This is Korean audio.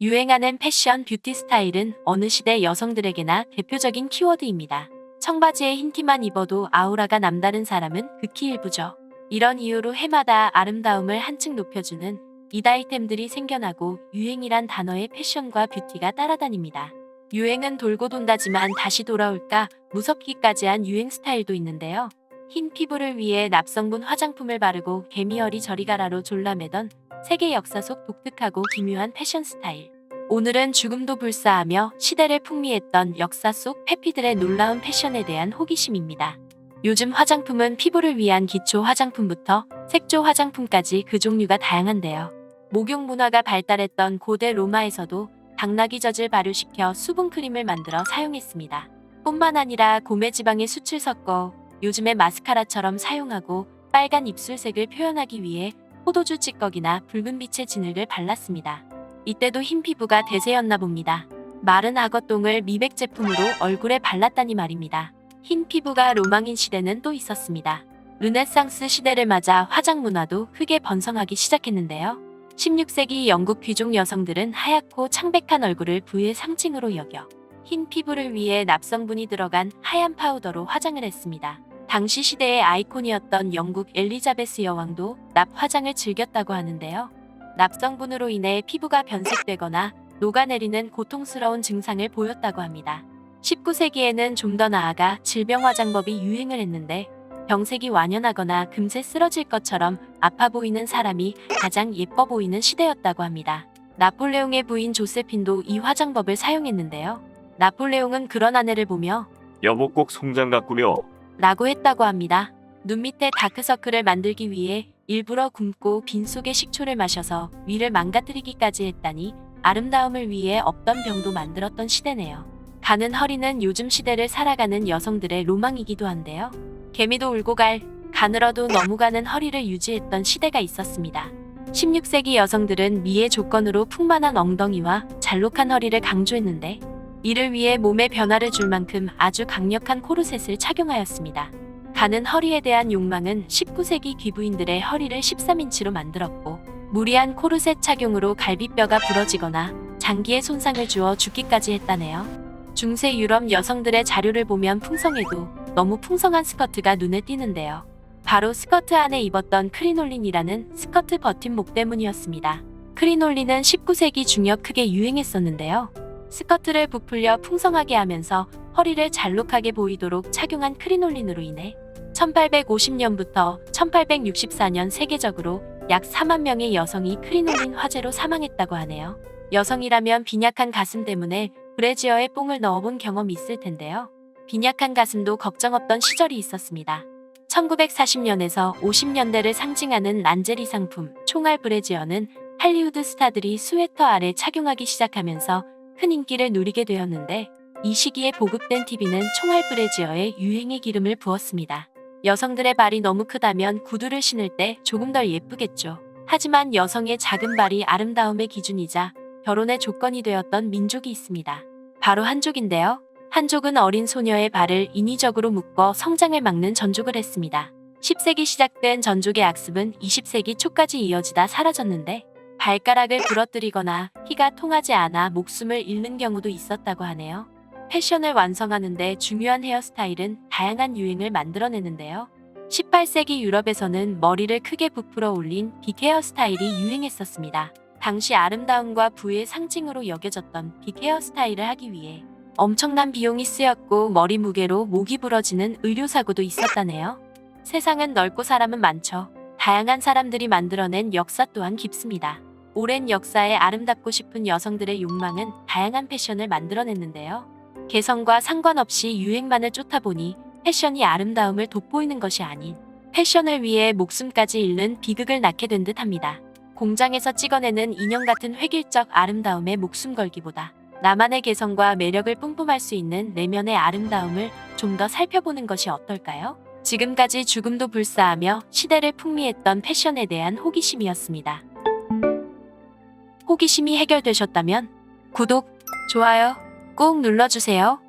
유행하는 패션, 뷰티 스타일은 어느 시대 여성들에게나 대표적인 키워드입니다. 청바지에 흰 티만 입어도 아우라가 남다른 사람은 극히 일부죠. 이런 이유로 해마다 아름다움을 한층 높여주는 이 아이템들이 생겨나고 유행이란 단어의 패션과 뷰티가 따라다닙니다. 유행은 돌고 돈다지만 다시 돌아올까 무섭기까지 한 유행 스타일도 있는데요. 흰 피부를 위해 납성분 화장품을 바르고 개미어리 저리가라로 졸라매던 세계 역사 속 독특하고 기묘한 패션 스타일. 오늘은 죽음도 불사하며 시대를 풍미했던 역사 속 페피들의 놀라운 패션에 대한 호기심입니다. 요즘 화장품은 피부를 위한 기초 화장품부터 색조 화장품까지 그 종류가 다양한데요. 목욕 문화가 발달했던 고대 로마에서도 당나귀 젖을 발효시켜 수분크림을 만들어 사용했습니다. 뿐만 아니라 고메지방에 숯을 섞어 요즘의 마스카라처럼 사용하고 빨간 입술색을 표현하기 위해 포도주 찌꺼기나 붉은 빛의 진흙을 발랐습니다. 이때도 흰 피부가 대세였나 봅니다. 마른 악어똥을 미백 제품으로 얼굴에 발랐다니 말입니다. 흰 피부가 로망인 시대는 또 있었습니다. 르네상스 시대를 맞아 화장 문화도 크게 번성하기 시작했는데요. 16세기 영국 귀족 여성들은 하얗고 창백한 얼굴을 부의 상징으로 여겨 흰 피부를 위해 납성분이 들어간 하얀 파우더로 화장을 했습니다. 당시 시대의 아이콘이었던 영국 엘리자베스 여왕도 납 화장을 즐겼다고 하는데요. 납성분으로 인해 피부가 변색되거나 녹아내리는 고통스러운 증상을 보였다고 합니다. 19세기에는 좀 더 나아가 질병 화장법이 유행을 했는데 병색이 완연하거나 금세 쓰러질 것처럼 아파 보이는 사람이 가장 예뻐 보이는 시대였다고 합니다. 나폴레옹의 부인 조세핀도 이 화장법을 사용했는데요. 나폴레옹은 그런 아내를 보며 여보 꼭 송장 가꾸려 라고 했다고 합니다. 눈 밑에 다크서클을 만들기 위해 일부러 굶고 빈속에 식초를 마셔서 위를 망가뜨리기까지 했다니 아름다움을 위해 없던 병도 만들었던 시대네요. 가는 허리는 요즘 시대를 살아가는 여성들의 로망이기도 한데요. 개미도 울고 가늘어도 너무 가는 허리를 유지했던 시대가 있었습니다. 16세기 여성들은 미의 조건으로 풍만한 엉덩이와 잘록한 허리를 강조했는데 이를 위해 몸에 변화를 줄 만큼 아주 강력한 코르셋을 착용하였습니다. 가는 허리에 대한 욕망은 19세기 귀부인들의 허리를 13인치로 만들었고 무리한 코르셋 착용으로 갈비뼈가 부러지거나 장기에 손상을 주어 죽기까지 했다네요. 중세 유럽 여성들의 자료를 보면 풍성해도 너무 풍성한 스커트가 눈에 띄는데요. 바로 스커트 안에 입었던 크리놀린이라는 스커트 버팀목 때문이었습니다. 크리놀린은 19세기 중엽 크게 유행했었는데요. 스커트를 부풀려 풍성하게 하면서 허리를 잘록하게 보이도록 착용한 크리놀린으로 인해 1850년부터 1864년 세계적으로 약 4만 명의 여성이 크리놀린 화재로 사망했다고 하네요. 여성이라면 빈약한 가슴 때문에 브래지어에 뽕을 넣어본 경험이 있을 텐데요. 빈약한 가슴도 걱정 없던 시절이 있었습니다. 1940년에서 50년대를 상징하는 란제리 상품 총알 브래지어는 할리우드 스타들이 스웨터 아래 착용하기 시작하면서 큰 인기를 누리게 되었는데 이 시기에 보급된 TV는 총알 브래지어에 유행의 기름을 부었습니다. 여성들의 발이 너무 크다면 구두를 신을 때 조금 덜 예쁘겠죠. 하지만 여성의 작은 발이 아름다움의 기준이자 결혼의 조건이 되었던 민족이 있습니다. 바로 한족인데요. 한족은 어린 소녀의 발을 인위적으로 묶어 성장을 막는 전족을 했습니다. 10세기 시작된 전족의 악습은 20세기 초까지 이어지다 사라졌는데 발가락을 부러뜨리거나 피가 통하지 않아 목숨을 잃는 경우도 있었다고 하네요. 패션을 완성하는 데 중요한 헤어스타일은 다양한 유행을 만들어내는데요. 18세기 유럽에서는 머리를 크게 부풀어 올린 빅 헤어스타일이 유행했었습니다. 당시 아름다움과 부의 상징으로 여겨졌던 빅 헤어스타일을 하기 위해 엄청난 비용이 쓰였고 머리 무게로 목이 부러지는 의료사고도 있었다네요. 세상은 넓고 사람은 많죠. 다양한 사람들이 만들어낸 역사 또한 깊습니다. 오랜 역사에 아름답고 싶은 여성들의 욕망은 다양한 패션을 만들어냈는데요. 개성과 상관없이 유행만을 쫓아 보니 패션이 아름다움을 돋보이는 것이 아닌 패션을 위해 목숨까지 잃는 비극을 낳게 된 듯합니다. 공장에서 찍어내는 인형 같은 획일적 아름다움에 목숨 걸기보다 나만의 개성과 매력을 뿜뿜할 수 있는 내면의 아름다움을 좀 더 살펴보는 것이 어떨까요? 지금까지 죽음도 불사하며 시대를 풍미했던 패션에 대한 호기심이었습니다. 호기심이 해결되셨다면 구독, 좋아요 꼭 눌러주세요.